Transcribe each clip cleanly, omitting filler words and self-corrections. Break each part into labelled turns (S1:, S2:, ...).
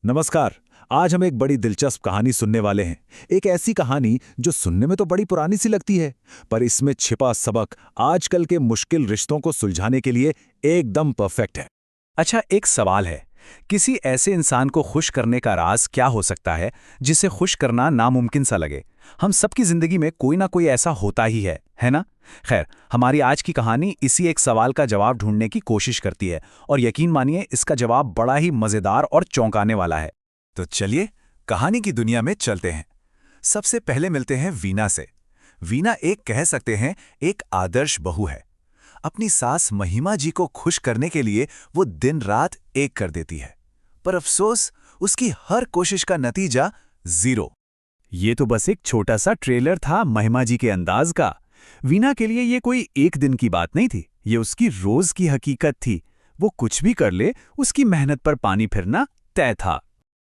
S1: नमस्कार। आज हम एक बड़ी दिलचस्प कहानी सुनने वाले हैं। एक ऐसी कहानी जो सुनने में तो बड़ी पुरानी सी लगती है, पर इसमें छिपा सबक आजकल के मुश्किल रिश्तों को सुलझाने के लिए एकदम परफेक्ट है।
S2: अच्छा, एक सवाल है। किसी ऐसे इंसान को खुश करने का राज क्या हो सकता है जिसे खुश करना नामुमकिन सा लगे? हम सबकी जिंदगी में कोई ना कोई ऐसा होता ही है ना? खैर, हमारी आज की कहानी इसी एक सवाल का जवाब ढूंढने की कोशिश करती है, और यकीन मानिए इसका जवाब बड़ा ही मजेदार और चौंकाने वाला है।
S3: तो चलिए कहानी की दुनिया में चलते हैं। सबसे पहले मिलते हैं वीना से। वीना एक कह सकते हैं एक आदर्श बहू है। अपनी सास महिमा जी को खुश करने के लिए वो दिन रात एक कर देती है, पर अफसोस उसकी हर कोशिश का नतीजा जीरो।
S2: ये तो बस एक छोटा सा ट्रेलर था महिमा जी के अंदाज का। वीना के लिए ये कोई एक दिन की बात नहीं थी, ये उसकी रोज की हकीकत थी। वो कुछ भी कर ले, उसकी मेहनत पर पानी फिरना तय था।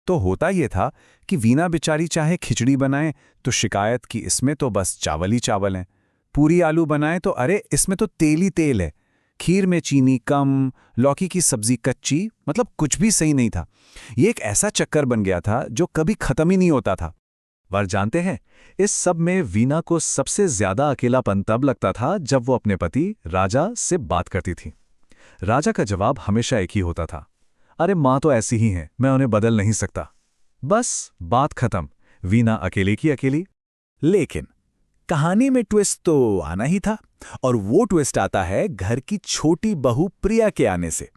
S3: तो होता ये था कि वीना बेचारी चाहे खिचड़ी बनाए तो शिकायत कि इसमें तो बस चावल ही चावल हैं, पूरी आलू बनाए तो अरे इसमें तो तेल ही तेल है, खीर में चीनी कम, लौकी की सब्जी कच्ची, मतलब कुछ भी सही नहीं था। ये एक ऐसा चक्कर बन गया था जो कभी खत्म ही नहीं होता था। पर जानते हैं, इस सब में वीना को सबसे ज्यादा अकेलापन तब लगता था जब वो अपने पति राजा से बात करती थी। राजा का जवाब हमेशा एक ही होता था, अरे माँ तो ऐसी ही हैं, मैं उन्हें बदल नहीं सकता। बस बात खत्म, वीना अकेले की अकेली।
S1: लेकिन कहानी में ट्विस्ट तो आना ही था, और वो ट्विस्ट आता है घर की छोटी बहू प्रिया के आने से।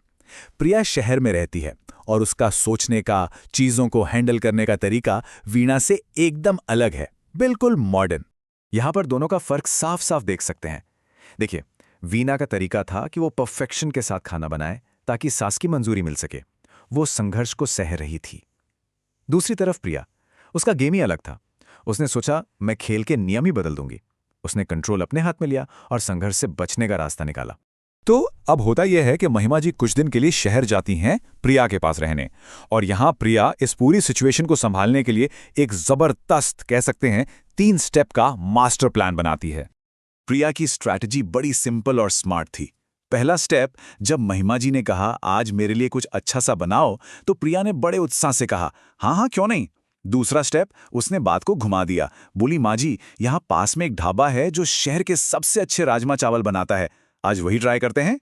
S1: प्रिया शहर में रहती है, और उसका सोचने का, चीजों को हैंडल करने का तरीका वीणा से एकदम अलग है, बिल्कुल मॉडर्न।
S3: यहां पर दोनों का फर्क साफ साफ देख सकते हैं। देखिए, वीना का तरीका था कि वो परफेक्शन के साथ खाना बनाए ताकि सास की मंजूरी मिल सके। वो संघर्ष को सह रही थी। दूसरी तरफ प्रिया, उसका गेम ही अलग था। उसने सोचा मैं खेल के नियम ही बदल दूंगी। उसने कंट्रोल अपने हाथ में लिया और संघर्ष से बचने का रास्ता निकाला। तो अब होता यह है कि महिमा जी कुछ दिन के लिए शहर जाती हैं प्रिया के पास रहने, और यहां प्रिया इस पूरी सिचुएशन को संभालने के लिए एक जबरदस्त, कह सकते हैं 3 स्टेप का मास्टर प्लान बनाती है। प्रिया की स्ट्रैटेजी बड़ी सिंपल और स्मार्ट थी। पहला स्टेप, जब महिमा जी ने कहा आज मेरे लिए कुछ अच्छा सा बनाओ, तो प्रिया ने बड़े उत्साह से कहा हाँ हाँ क्यों नहीं। दूसरा स्टेप, उसने बात को घुमा दिया। बोली माँ जी, यहाँ पास में एक ढाबा है जो शहर के सबसे अच्छे राजमा चावल बनाता है, आज वही ट्राई करते हैं।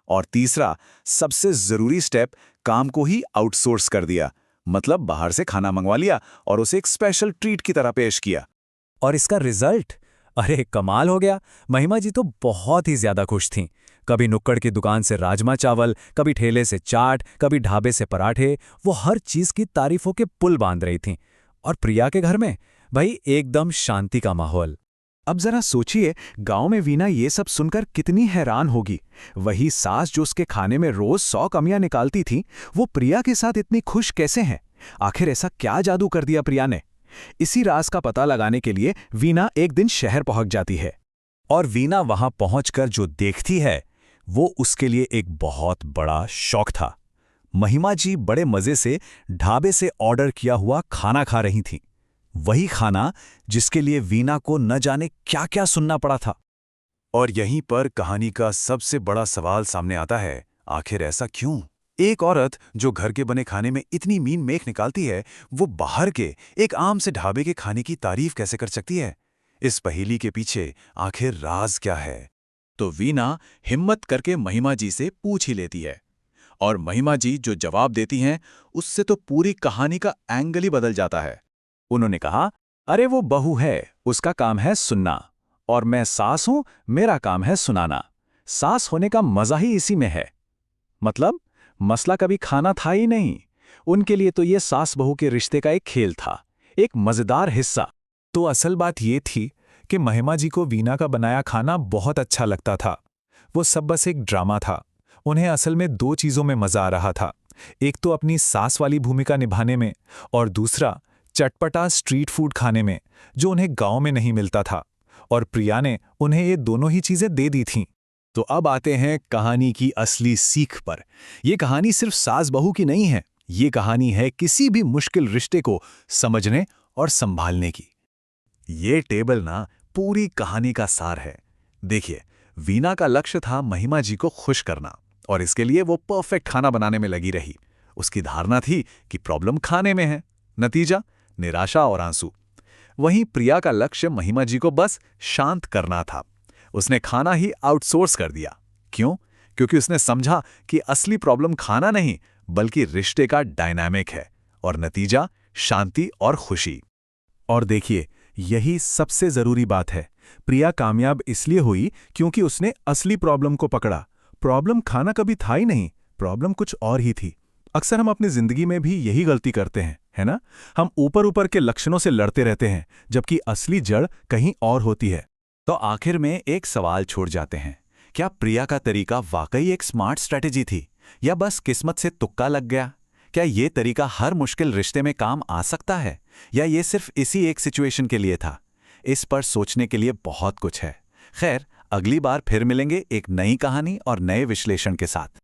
S3: और तीसरा, सबसे जरूरी स्टेप, काम को ही आउटसोर्स कर दिया, मतलब बाहर से खाना मंगवा लिया और उसे एक स्पेशल ट्रीट की तरह पेश किया।
S2: और इसका रिजल्ट, अरे कमाल हो गया। महिमा जी तो बहुत ही ज्यादा खुश थीं। कभी नुक्कड़ की दुकान से राजमा चावल, कभी ठेले से चाट, कभी ढाबे से पराठे, वो हर चीज की तारीफों के पुल बांध रही थीं। और प्रिया के घर में भाई एकदम शांति का माहौल।
S3: अब जरा सोचिए, गांव में वीना ये सब सुनकर कितनी हैरान होगी। वही सास जो उसके खाने में रोज 100 कमियां निकालती थी, वो प्रिया के साथ इतनी खुश कैसे हैं? आखिर ऐसा क्या जादू कर दिया प्रिया ने? इसी राज का पता लगाने के लिए वीना एक दिन शहर पहुंच जाती है।
S2: और वीना वहां पहुंचकर जो देखती है, वो उसके लिए एक बहुत बड़ा शौक था। महिमा जी बड़े मजे से ढाबे से ऑर्डर किया हुआ खाना खा रही थीं। वही खाना जिसके लिए वीना को न जाने क्या क्या सुनना पड़ा था।
S3: और यहीं पर कहानी का सबसे बड़ा सवाल सामने आता है, आखिर ऐसा क्यों? एक औरत जो घर के बने खाने में इतनी मीन मेख निकालती है, वो बाहर के एक आम से ढाबे के खाने की तारीफ कैसे कर सकती है? इस पहेली के पीछे आखिर राज क्या है? तो वीना हिम्मत करके महिमा जी से पूछ ही लेती है, और महिमा जी जो जवाब देती हैं, उससे तो पूरी कहानी का एंगल ही बदल जाता है।
S2: उन्होंने कहा, अरे वो बहू है, उसका काम है सुनना, और मैं सास हूं, मेरा काम है सुनाना। सास होने का मजा ही इसी में है। मतलब मसला कभी खाना था ही नहीं। उनके लिए तो ये सास बहू के रिश्ते का एक खेल था, एक मजेदार हिस्सा।
S3: तो असल बात ये थी कि महिमा जी को वीना का बनाया खाना बहुत अच्छा लगता था। वो सब बस एक ड्रामा था। उन्हें असल में 2 चीज़ों में मजा आ रहा था। एक तो अपनी सास वाली भूमिका निभाने में, और दूसरा चटपटा स्ट्रीट फूड खाने में, जो उन्हें गांव में नहीं मिलता था। और प्रिया ने उन्हें ये दोनों ही चीजें दे दी थीं।
S1: तो अब आते हैं कहानी की असली सीख पर। यह कहानी सिर्फ सास बहू की नहीं है, ये कहानी है किसी भी मुश्किल रिश्ते को समझने और संभालने की। ये टेबल ना पूरी कहानी का सार है। देखिए, वीना का लक्ष्य था महिमा जी को खुश करना, और इसके लिए वो परफेक्ट खाना बनाने में लगी रही। उसकी धारणा थी कि प्रॉब्लम खाने में है। नतीजा, निराशा और आंसू। वहीं प्रिया का लक्ष्य महिमा जी को बस शांत करना था। उसने खाना ही आउटसोर्स कर दिया। क्यों? क्योंकि उसने समझा कि असली प्रॉब्लम खाना नहीं बल्कि रिश्ते का डायनामिक है, और नतीजा शांति और खुशी।
S2: और देखिए, यही सबसे जरूरी बात है। प्रिया कामयाब इसलिए हुई क्योंकि उसने असली प्रॉब्लम को पकड़ा। प्रॉब्लम खाना कभी था ही नहीं, प्रॉब्लम कुछ और ही थी। अक्सर हम अपनी जिंदगी में भी यही गलती करते हैं, है ना? हम ऊपर ऊपर के लक्षणों से लड़ते रहते हैं, जबकि असली जड़ कहीं और होती है।
S1: तो आखिर में एक सवाल छोड़ जाते हैं, क्या प्रिया का तरीका वाकई एक स्मार्ट स्ट्रैटेजी थी, या बस किस्मत से तुक्का लग गया? क्या ये तरीका हर मुश्किल रिश्ते में काम आ सकता है, या ये सिर्फ इसी एक सिचुएशन के लिए था? इस पर सोचने के लिए बहुत कुछ है। खैर, अगली बार फिर मिलेंगे एक नई कहानी और नए विश्लेषण के साथ।